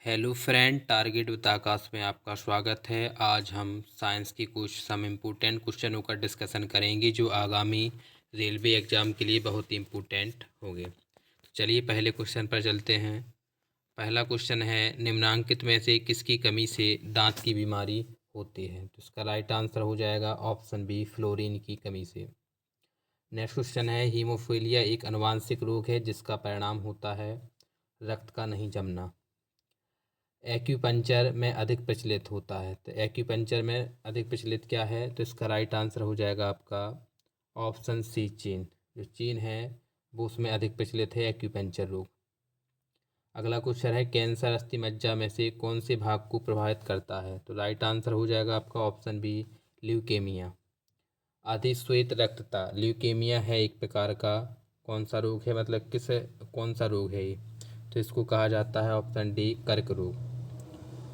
Hello friend, target with आकाश में आपका स्वागत है। आज हम साइंस की कुछ सम इम्पोर्टेंट क्वेश्चनों का डिस्कशन करेंगे जो आगामी रेलवे एग्ज़ाम के लिए बहुत ही इम्पोर्टेंट होंगे। तो चलिए पहले क्वेश्चन पर चलते हैं। पहला क्वेश्चन है, निम्नांकित में से किसकी कमी से दांत की बीमारी होती है? तो इसका राइट आंसर हो जाएगा ऑप्शन बी, फ्लोरीन की कमी से। नेक्स्ट क्वेश्चन है, हीमोफीलिया एक आनुवांशिक रोग है जिसका परिणाम होता है रक्त का नहीं जमना। एक्यूपंक्चर में अधिक प्रचलित होता है, तो एक्यूपंक्चर में अधिक प्रचलित क्या है? तो इसका राइट आंसर हो जाएगा आपका ऑप्शन सी, चीन। जो चीन है वो उसमें अधिक प्रचलित है एक्यूपंक्चर रोग। अगला क्वेश्चन है, कैंसर अस्थि मज्जा में से कौन से भाग को प्रभावित करता है? तो राइट आंसर हो जाएगा आपका ऑप्शन बी, ल्यूकेमिया। अधिश्वेत रक्तता, ल्यूकेमिया है एक प्रकार का कौन सा रोग है, मतलब कौन सा रोग है ये? तो इसको कहा जाता है ऑप्शन डी, कर्क रोग।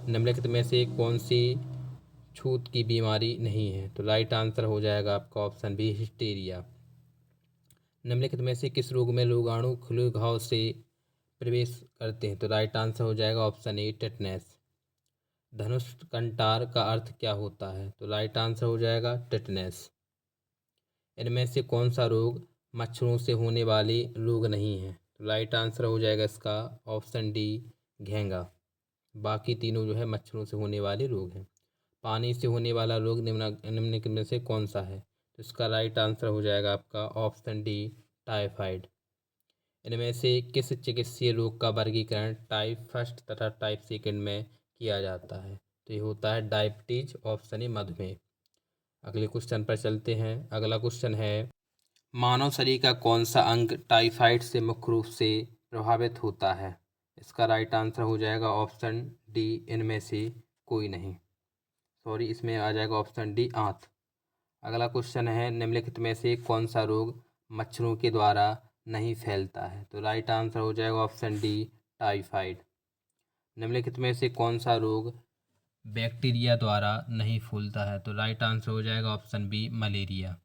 निम्नलिखित में से कौन सी छूत की बीमारी नहीं है? तो राइट आंसर हो जाएगा आपका ऑप्शन बी, हिस्टीरिया। निम्नलिखित में से किस रोग में रोगाणु खुले घाव से प्रवेश करते हैं? तो राइट आंसर हो जाएगा option A, tetanus. Dhanush Kantar का अर्थ क्या होता है? तो राइट आंसर हो जाएगा टेटनेस। इनमें से कौन सा रोग मच्छरों से होने वाले रोग नहीं है? तो राइट आंसर हो जाएगा इसका ऑप्शन डी, घेंगा। बाकी तीनों जो है मच्छरों से होने वाले रोग हैं। पानी से होने वाला रोग निम्नलिखित में से कौन सा है? तो इसका राइट आंसर हो जाएगा आपका ऑप्शन डी, टाइफाइड। इनमें से किस चिकित्सीय रोग का वर्गीकरण टाइप फर्स्ट तथा टाइप सेकंड में किया जाता है? तो ये होता है डायबिटीज, ऑप्शन ए, मधुमेह। अगले क्वेश्चन पर चलते हैं। अगला क्वेश्चन है, मानव शरीर का कौन सा अंग टाइफाइड से मुख्य रूप से प्रभावित होता है? इसका राइट आंसर हो जाएगा ऑप्शन डी, इनमें से कोई नहीं। सॉरी, इसमें आ जाएगा ऑप्शन डी, आंत। अगला क्वेश्चन है, निम्नलिखित में से कौन सा रोग मच्छरों के द्वारा नहीं फैलता है? तो राइट आंसर हो जाएगा ऑप्शन डी, टाइफाइड। निम्नलिखित में से कौन सा रोग बैक्टीरिया द्वारा नहीं फूलता है? तो राइट आंसर हो जाएगा ऑप्शन बी, मलेरिया।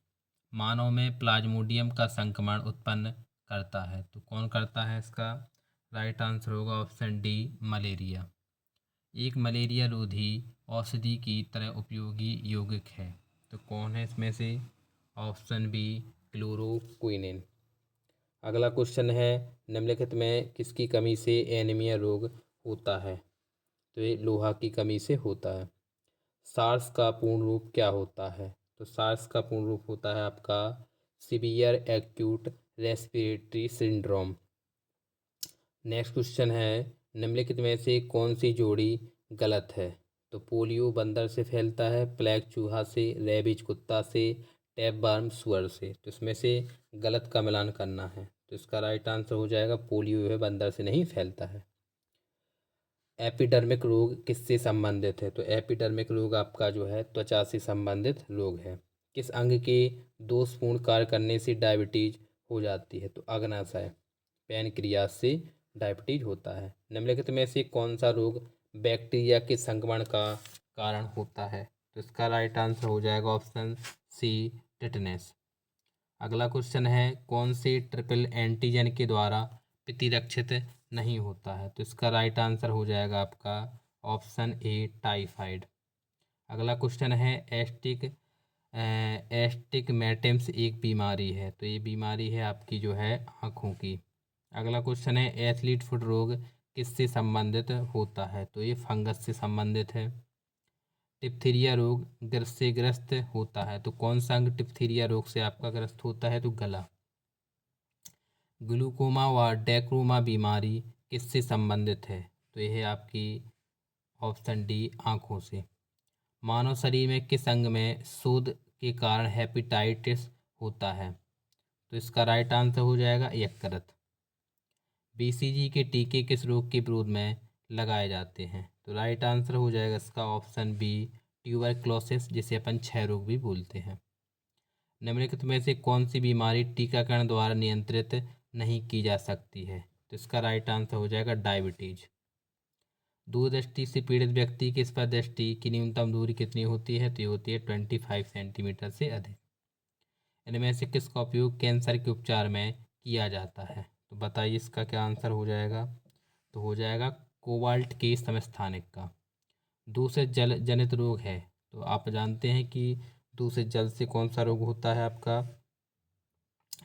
मानव में प्लाज्मोडियम का संक्रमण उत्पन्न करता है, तो कौन करता है? इसका राइट आंसर होगा ऑप्शन डी, मलेरिया। एक मलेरिया रोधी औषधि की तरह उपयोगी यौगिक है, तो कौन है इसमें से? Option B, chloroquinine. अगला क्वेश्चन है, निम्नलिखित में किसकी कमी से एनीमिया रोग होता है? तो ये लोहा की कमी से होता है। सार्स का पूर्ण रूप क्या होता है? तो सार्स का पूर्ण रूप होता है आपका severe acute respiratory syndrome. Next question है, निम्नलिखित में से कौन सी जोड़ी गलत है? तो पोलियो बंदर से फैलता है, प्लेग चूहा से, रेबीज कुत्ता से, टैपवार्म सुअर से। तो इसमें से गलत का मिलान करना है, तो इसका राइट आंसर हो जाएगा पोलियो जो है बंदर से नहीं फैलता है। एपिडर्मिक रोग किससे संबंधित है? तो एपिडर्मिक रोग आपका जो है त्वचा से संबंधित रोग है। किस अंग के दोषपूर्ण कार्य करने से डायबिटीज हो जाती है? तो अग्नाशय, पैनक्रियास से डायबिटीज होता है। निम्नलिखित में से कौन सा रोग बैक्टीरिया के संक्रमण का कारण होता है? तो इसका राइट आंसर हो जाएगा ऑप्शन सी, टिटनेस। अगला क्वेश्चन है, कौन से ट्रिपल एंटीजन के द्वारा प्रतिरक्षित नहीं होता है? तो इसका राइट आंसर हो जाएगा आपका ऑप्शन ए, टाइफाइड। अगला क्वेश्चन है, एस्टिगमेटिस एक बीमारी है, तो ये बीमारी है आपकी जो है आँखों की। अगला क्वेश्चन है, एथलीट फुट रोग किससे संबंधित होता है? तो ये फंगस से संबंधित है। डिप्थीरिया रोग ग्रस्त से ग्रस्त होता है, तो कौन सा अंग डिप्थीरिया रोग से आपका ग्रस्त होता है? तो गला। ग्लूकोमा व डेक्रोमा बीमारी किससे संबंधित है? तो यह है आपकी ऑप्शन डी, आँखों से। मानव शरीर में किस अंग में शोथ के कारण हेपेटाइटिस होता है? तो इसका राइट आंसर हो जाएगा यकृत। बीसीजी के टीके किस रोग के विरोध में लगाए जाते हैं? तो राइट आंसर हो जाएगा इसका ऑप्शन बी, ट्यूबरक्लोसिस, जिसे अपन क्षय रोग भी बोलते हैं। निम्नलिखित में से कौन सी बीमारी टीकाकरण द्वारा नियंत्रित नहीं की जा सकती है? तो इसका राइट आंसर हो जाएगा डायबिटीज। दूरदृष्टि से पीड़ित व्यक्ति की स्पर्श दृष्टि की न्यूनतम दूरी कितनी होती है? तो ये होती है 25 सेंटीमीटर से अधिक। इनमें से किसका उपयोग कैंसर के उपचार में किया जाता है? तो बताइए इसका क्या आंसर हो जाएगा? तो हो जाएगा कोबाल्ट के समस्थानिक का। दूषित जल जनित रोग है तो आप जानते हैं कि दूषित जल से कौन सा रोग होता है आपका,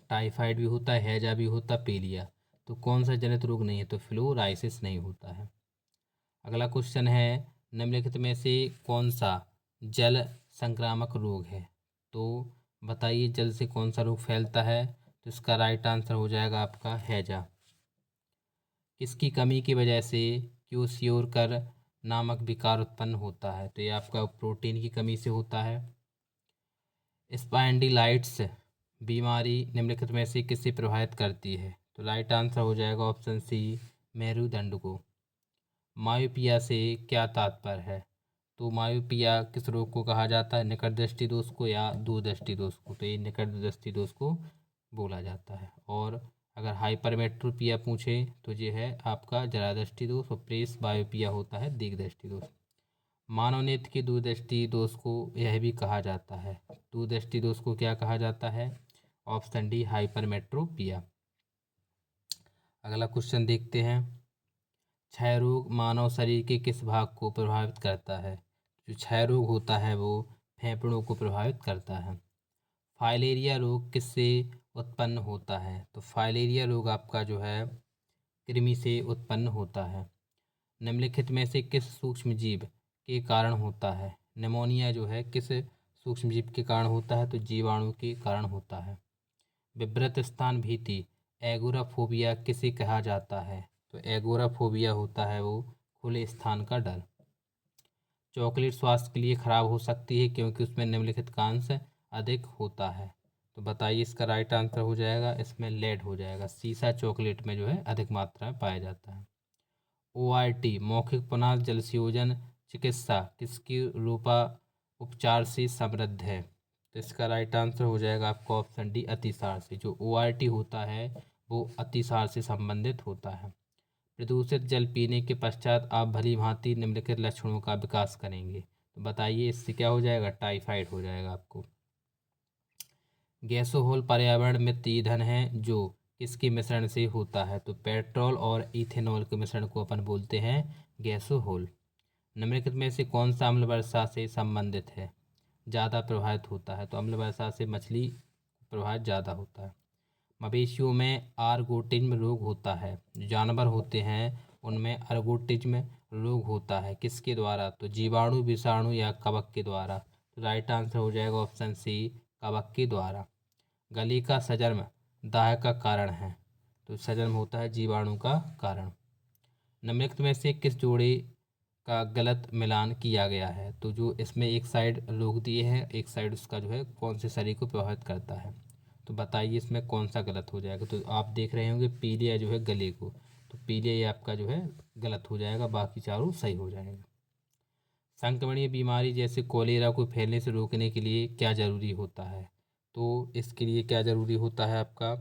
टाइफाइड भी होता है, हैजा भी होता है, पीलिया। तो कौन सा जनित रोग नहीं है, तो फ्लोराइसिस नहीं होता है। अगला क्वेश्चन है निम्नलिखित में से कौन सा जल संक्रामक रोग है, तो बताइए जल से कौन सा रोग फैलता है, तो इसका राइट आंसर हो जाएगा आपका हैजा। किसकी कमी की वजह से क्यूसियोरकर नामक विकार उत्पन्न होता है, तो ये आपका प्रोटीन की कमी से होता है। स्पाइंडिलाइट्स बीमारी निम्नलिखित में से किसे प्रभावित करती है, तो राइट आंसर हो जाएगा ऑप्शन सी मेरुदंड को। मायोपिया से क्या तात्पर्य है, तो मायोपिया किस रोग को कहा जाता है, निकट दृष्टि दोष को या दूरदृष्टि दोष को, तो ये निकट दृष्टि दोष को बोला जाता है। और अगर हाइपरमेट्रोपिया पूछे तो ये है आपका जरा दृष्टि दोष, और प्रेस बायोपिया होता है दीर्घ दृष्टि दोष। मानव नेत्र के दूरदृष्टि दोष को यह भी कहा जाता है, दूरदृष्टि दोष को क्या कहा जाता है, ऑप्शन डी हाइपरमेट्रोपिया। अगला क्वेश्चन देखते हैं, क्षय रोग मानव शरीर के किस भाग को प्रभावित करता है, जो क्षय रोग होता है वो फेफड़ों को प्रभावित करता है। फाइलेरिया रोग किससे उत्पन्न होता है, तो फाइलेरिया रोग आपका जो है कृमि से उत्पन्न होता है। निम्नलिखित में से किस सूक्ष्म जीव के कारण होता है, निमोनिया जो है किस सूक्ष्म जीव के कारण होता है, तो जीवाणु के कारण होता है। विब्रत स्थान भीति एगोराफोबिया किसे कहा जाता है, तो एगोराफोबिया होता है वो खुले स्थान का डर। चॉकलेट स्वास्थ्य के लिए खराब हो सकती है क्योंकि उसमें निम्नलिखित का अंश अधिक होता है, तो बताइए इसका राइट आंसर हो जाएगा इसमें लेड हो जाएगा, सीसा चॉकलेट में जो है अधिक मात्रा में पाया जाता है। ORT मौखिक पुनः जलसंयोजन चिकित्सा किसकी रूपा उपचार से समृद्ध है, तो इसका राइट आंसर हो जाएगा आपका ऑप्शन डी अतिसार से। जो ORT होता है वो अतिसार से संबंधित होता है। प्रदूषित जल पीने के पश्चात आप भली भांति निम्नलिखित लक्षणों का विकास करेंगे, तो बताइए इससे क्या हो जाएगा, टाइफाइड हो जाएगा आपको। गैसोहोल पर्यावरण मित्र ईंधन है जो किसके मिश्रण से होता है, तो पेट्रोल और इथेनॉल के मिश्रण को अपन बोलते हैं गैसोहोल। निम्नलिखित में से कौन सा अम्ल वर्षा से संबंधित है, ज़्यादा प्रभावित होता है, तो अम्ल वर्षा से मछली प्रभावित ज़्यादा होता है। मवेशियों में आर्गोटिज्म रोग होता है, जो जानवर होते हैं उनमें आर्गोटिज्म रोग होता है किसके द्वारा, तो जीवाणु विषाणु या कवक के द्वारा, तो राइट आंसर हो जाएगा ऑप्शन सी कवक के द्वारा। गले का सजर्म दाह का कारण है, तो सजर्म होता है जीवाणु का कारण। निम्नलिखित में से किस जोड़े का गलत मिलान किया गया है, तो जो इसमें एक साइड रोक दिए हैं, एक साइड उसका जो है कौन से शरीर को प्रभावित करता है, तो बताइए इसमें कौन सा गलत हो जाएगा। तो आप देख रहे होंगे पीलिया जो है गले को, तो पीलिया ये आपका जो है गलत हो जाएगा, बाकी चारों सही हो जाएगा। संक्रमणीय बीमारी जैसे कोलेरा को फैलने से रोकने के लिए क्या जरूरी होता है, तो इसके लिए क्या ज़रूरी होता है आपका,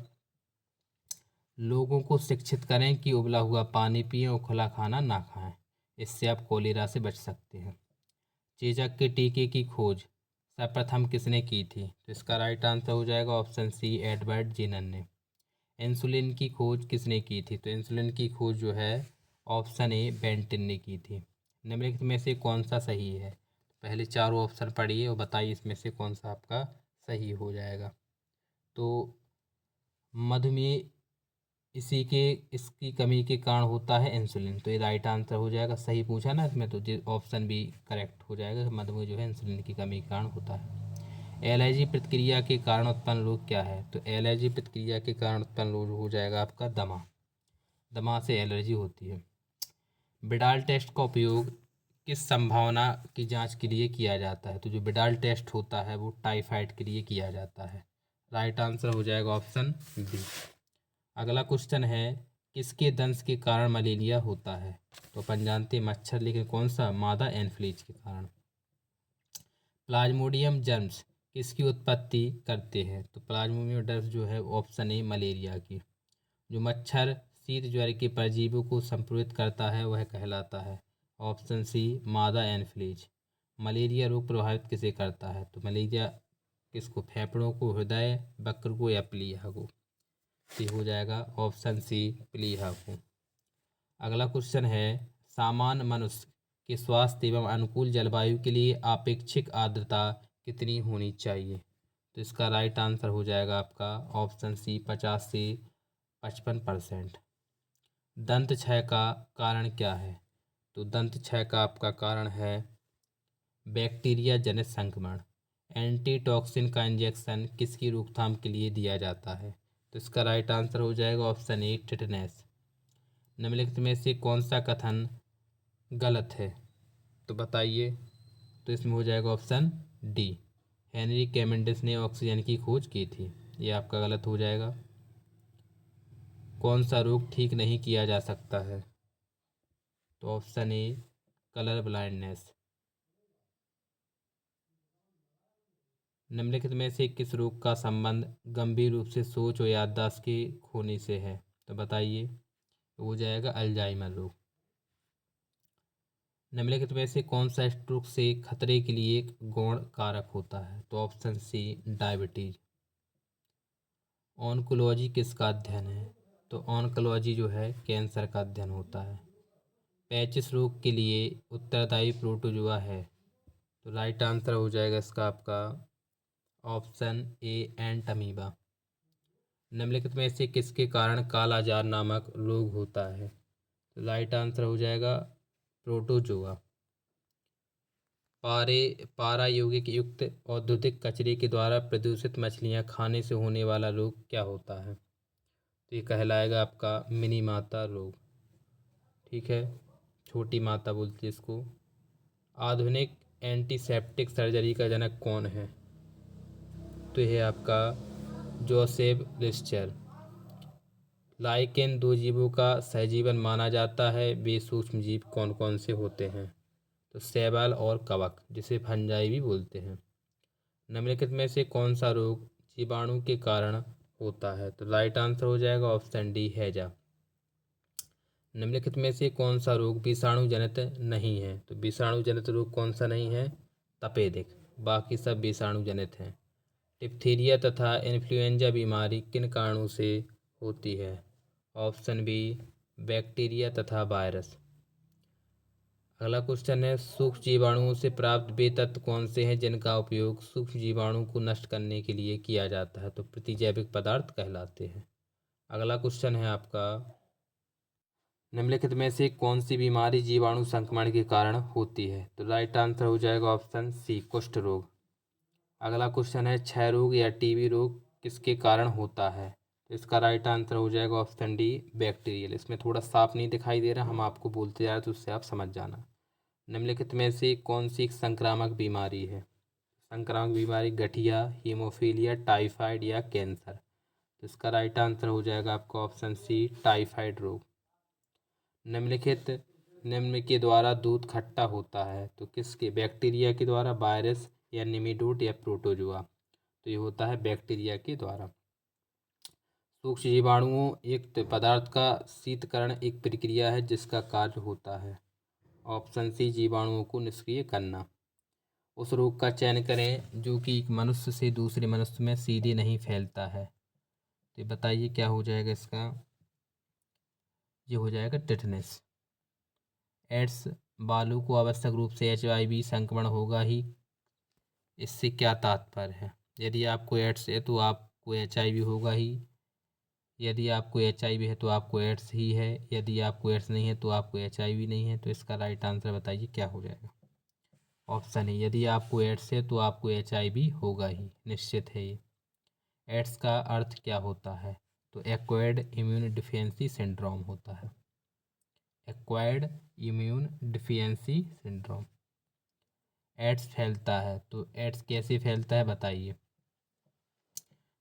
लोगों को शिक्षित करें कि उबला हुआ पानी पिएं और खुला खाना ना खाएं, इससे आप कोलेरा से बच सकते हैं। चेचक के टीके की खोज सर्वप्रथम किसने की थी, तो इसका राइट आंसर हो जाएगा ऑप्शन सी एडवर्ड जेनर ने। इंसुलिन की खोज किसने की थी, तो इंसुलिन की खोज जो है ऑप्शन ए बेंटिन ने की थी। निम्नलिखित में से कौन सा सही है, पहले चारों ऑप्शन पढ़िए और बताइए इसमें से कौन सा आपका सही हो जाएगा। तो मधुमेह इसकी कमी के कारण होता है इंसुलिन, तो ये राइट आंसर हो जाएगा, सही पूछा ना इसमें, तो ऑप्शन बी करेक्ट हो जाएगा, मधुमेह जो है इंसुलिन की कमी के कारण होता है। एलर्जी प्रतिक्रिया के कारण उत्पन्न रोग क्या है, तो एलर्जी प्रतिक्रिया के कारण उत्पन्न रोग हो जाएगा आपका दमा, दमा से एलर्जी होती है। बिडाल टेस्ट का उपयोग किस संभावना की जांच के लिए किया जाता है, तो जो बिडाल टेस्ट होता है वो टाइफाइड के लिए किया जाता है, राइट आंसर हो जाएगा ऑप्शन बी। अगला क्वेश्चन है किसके दंश के कारण मलेरिया होता है, तो अपन जानते हैं मच्छर, लेकिन कौन सा, मादा एनफ्लूएंजा के कारण। प्लाज्मोडियम जर्म्स किसकी उत्पत्ति करते हैं, तो प्लाज्मोडियम जर्म्स जो है ऑप्शन ए मलेरिया की। जो मच्छर शीत ज्वर के परजीवों को संप्रेषित करता है वह कहलाता है, ऑप्शन सी मादा एनफ्लूएंजा। मलेरिया रोग प्रभावित किसे करता है, तो मलेरिया किसको, फेफड़ों को, हृदय, वक्र को या प्लीहा को, ये हो जाएगा ऑप्शन सी प्लीहा को। अगला क्वेश्चन है सामान्य मनुष्य के स्वास्थ्य एवं अनुकूल जलवायु के लिए आपेक्षिक आर्द्रता कितनी होनी चाहिए? तो इसका राइट आंसर हो जाएगा आपका ऑप्शन सी 50 से 55%। दंत क्षय का कारण क्या है? तो दंत क्षय का आपका कारण है बैक्टीरिया जनित संक्रमण। एंटीटॉक्सिन का इंजेक्शन किसकी रोकथाम के लिए दिया जाता है? तो इसका राइट आंसर हो जाएगा ऑप्शन ए टिटनेस। निम्नलिखित में से कौन सा कथन गलत है? तो बताइए। तो इसमें हो जाएगा ऑप्शन डी, हेनरी कैवेंडिश ने ऑक्सीजन की खोज की थी। ये आपका गलत हो जाएगा। कौन सा रोग ठीक नहीं किया जा सकता है? तो ऑप्शन ए कलर ब्लाइंडनेस। निम्नलिखित में से किस रोग का संबंध गंभीर रूप से सोच और याददाश्त के खोने से है? तो बताइए। हो जाएगा अल्जाइमर रोग। निम्नलिखित में से कौन सा स्ट्रोक से खतरे के लिए एक गौण कारक होता है? तो ऑप्शन सी डायबिटीज। ऑन्कोलॉजी किसका अध्ययन है? तो ऑन्कोलॉजी जो है कैंसर का अध्ययन होता है। पैचिस रोग के लिए उत्तरदायी प्रोटोजुआ है। तो राइट आंसर हो जाएगा इसका आपका ऑप्शन ए एंटमीबा। निम्नलिखित में से किसके कारण कालाजार नामक रोग होता है? तो राइट आंसर हो जाएगा प्रोटोजुआ। पारा यौगिक युक्त औद्योगिक कचरे के द्वारा प्रदूषित मछलियां खाने से होने वाला रोग क्या होता है? तो ये कहलाएगा आपका मिनी माता रोग। ठीक है, छोटी माता बोलती है इसको। आधुनिक एंटीसेप्टिक सर्जरी का जनक कौन है? तो यह आपका जोसेफ लिस्टर। लाइकेन दो जीवों का सहजीवन माना जाता है। वे सूक्ष्म जीव कौन कौन से होते हैं? तो शैवाल और कवक, जिसे फंजाई भी बोलते हैं। निम्नलिखित में से कौन सा रोग जीवाणु के कारण होता है? तो राइट आंसर हो जाएगा ऑप्शन डी हैजा। निम्नलिखित में से कौन सा रोग विषाणु जनित नहीं है? तो विषाणु जनित रोग कौन सा नहीं है? तपेदिक। बाकी सब विषाणु जनित हैं। डिप्थीरिया तथा इन्फ्लुएंजा बीमारी किन कारणों से होती है? ऑप्शन बी बैक्टीरिया तथा वायरस। अगला क्वेश्चन है सूक्ष्म जीवाणुओं से प्राप्त वे तत्व कौन से हैं जिनका उपयोग सूक्ष्म जीवाणु को नष्ट करने के लिए किया जाता है? तो प्रतिजैविक पदार्थ कहलाते हैं। अगला क्वेश्चन है आपका निम्नलिखित में से कौन सी बीमारी जीवाणु संक्रमण के कारण होती है? तो राइट आंसर हो जाएगा ऑप्शन सी कुष्ठ रोग। अगला क्वेश्चन है क्षय रोग या टीबी रोग किसके कारण होता है? तो इसका राइट आंसर हो जाएगा ऑप्शन डी बैक्टीरियल। इसमें थोड़ा साफ नहीं दिखाई दे रहा, हम आपको बोलते जा रहे तो उससे आप समझ जाना। निम्नलिखित में से कौन सी एक संक्रामक बीमारी है? संक्रामक बीमारी गठिया, हीमोफीलिया, टाइफाइड या कैंसर। तो इसका राइट आंसर हो जाएगा आपका ऑप्शन सी टाइफाइड रोग। निम्नलिखित निम्न के द्वारा दूध खट्टा होता है? तो किसके? बैक्टीरिया के द्वारा, वायरस या निमिडोट या प्रोटोजुआ। तो ये होता है बैक्टीरिया के द्वारा। सूक्ष्म जीवाणुओं युक्त पदार्थ का शीतकरण एक प्रक्रिया है जिसका कार्य होता है। ऑप्शन सी जीवाणुओं को निष्क्रिय करना। उस रोग का चयन करें जो कि एक मनुष्य से दूसरे मनुष्य में सीधे नहीं फैलता है। तो बताइए क्या हो जाएगा इसका? ये हो जाएगा टिटनेस। एड्स बालू को आवश्यक रूप से HIV संक्रमण होगा ही, इससे क्या तात्पर्य है? यदि आपको एड्स है तो आपको HIV होगा ही। यदि आपको HIV है तो आपको एड्स ही है। यदि आपको एड्स नहीं है तो आपको HIV नहीं है। तो इसका राइट आंसर बताइए क्या हो जाएगा? ऑप्शन है यदि आपको एड्स है तो आपको HIV होगा ही, निश्चित है ये। एड्स का अर्थ क्या होता है? तो एक्वायर्ड इम्यून डिफिशियंसी सिंड्रोम होता है। Acquired immune deficiency syndrome. AIDS फैलता है तो एड्स कैसे फैलता है बताइए?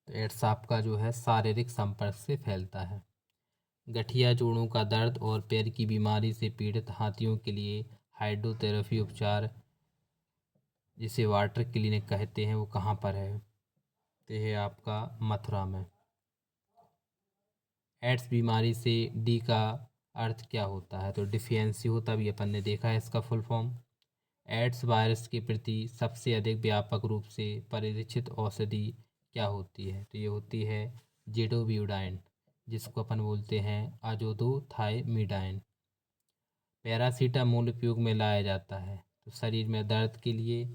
तो एड्स आपका जो है शारीरिक संपर्क से फैलता है। गठिया जोड़ों का दर्द और पैर की बीमारी से पीड़ित हाथियों के लिए हाइड्रोथेरेपी उपचार जिसे वाटर क्लिनिक कहते हैं वो कहाँ पर है? तो यह आपका मथुरा में। एड्स बीमारी से डी का अर्थ क्या होता है? तो डिफिशियंसी होता भी अपन ने देखा है इसका फुल फॉर्म। एड्स वायरस के प्रति सबसे अधिक व्यापक रूप से परिरक्षित औषधि क्या होती है? तो ये होती है जेडोब्यूडाइन, जिसको अपन बोलते हैं अजोदोथायमिडाइन। पैरासीटामोल उपयोग में लाया जाता है तो शरीर में दर्द के लिए,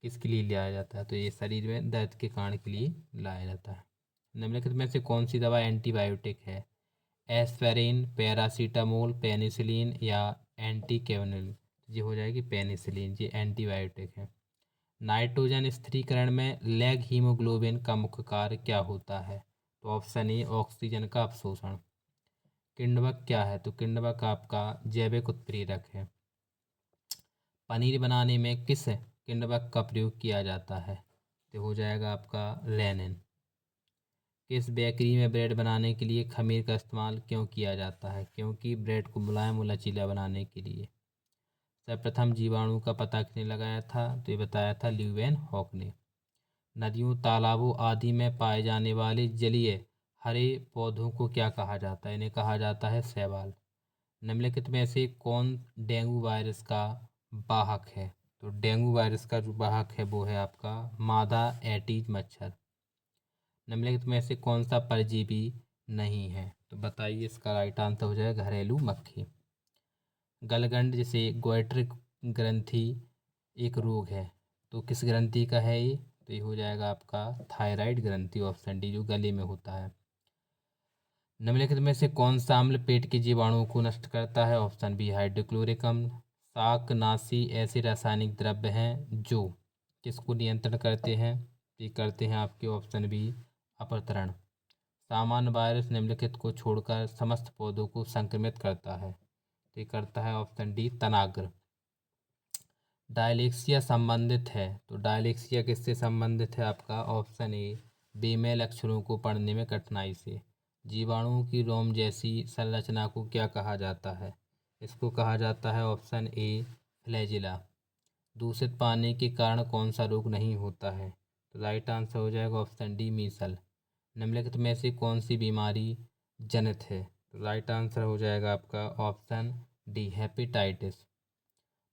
किसके लिए लाया जाता है, तो ये शरीर में दर्द के कारण के लिए लाया जाता है। निम्नलिखित में से कौन सी दवा एंटीबायोटिक है? एस्पिरिन, पैरासीटामोल, पेनिसिलिन या एंटीकेवनिल। ये हो जाएगी पेनिसिलिन, ये एंटीबायोटिक है। नाइट्रोजन स्थिरीकरण में लैग हीमोग्लोबिन का मुख्य कार्य क्या होता है? तो ऑप्शन ए ऑक्सीजन का अवशोषण। किण्वक क्या है? तो किण्वक आपका जैविक उत्प्रेरक है। पनीर बनाने में किस किण्वक का प्रयोग किया जाता है? तो हो जाएगा आपका रेनिन। किस बेकरी में ब्रेड बनाने के लिए खमीर का इस्तेमाल क्यों किया जाता है? क्योंकि ब्रेड को मुलायम और लचीला बनाने के लिए। सर्वप्रथम जीवाणु का पता किसने लगाया था? तो ये बताया था ल्यूवेनहॉक ने। नदियों, तालाबों आदि में पाए जाने वाले जलीय हरे पौधों को क्या कहा जाता है? इन्हें कहा जाता है शैवाल। निम्नलिखित में से कौन डेंगू वायरस का वाहक है? तो डेंगू वायरस का जो वाहक है वो है आपका मादा एटीज मच्छर। निम्नलिखित में से कौन सा परजीवी नहीं है? तो बताइए, इसका राइट आंसर हो जाएगा घरेलू मक्खी। गलगंड जिसे गोइट्रिक ग्रंथि एक रोग है, तो किस ग्रंथि का है ये? तो ये हो जाएगा आपका थायराइड ग्रंथि, ऑप्शन डी, जो गले में होता है। निम्नलिखित में से कौन सा अम्ल पेट के जीवाणुओं को नष्ट करता है? ऑप्शन बी हाइड्रोक्लोरिक अम्ल। शाकनाशी ऐसे रासायनिक द्रव्य हैं जो किसको नियंत्रण करते हैं? ये करते हैं आपके ऑप्शन बी अपतरण। सामान्य वायरस निम्नलिखित को छोड़कर समस्त पौधों को संक्रमित करता है, तो ये करता है ऑप्शन डी तनाग्र। डायलेक्सिया संबंधित है, तो डायलेक्सिया किससे संबंधित है? आपका ऑप्शन ए बेमेल अक्षरों को पढ़ने में कठिनाई से। जीवाणुओं की रोम जैसी संरचना को क्या कहा जाता है? इसको कहा जाता है ऑप्शन ए फ्लैजिला। दूषित पानी के कारण कौन सा रोग नहीं होता है? तो राइट आंसर हो जाएगा ऑप्शन डी मीसल। निम्नलिखित में से कौन सी बीमारी जनित है? तो राइट आंसर हो जाएगा आपका ऑप्शन डी हेपेटाइटिस।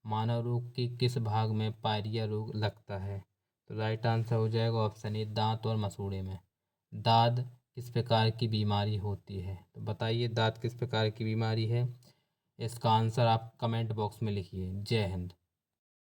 मानव रोग के किस भाग में पायरिया रोग लगता है? तो राइट आंसर हो जाएगा ऑप्शन ए दांत और मसूड़े में। दाद किस प्रकार की बीमारी होती है? तो बताइए दांत किस प्रकार की बीमारी है? इसका आंसर आप कमेंट बॉक्स में लिखिए। जय हिंद।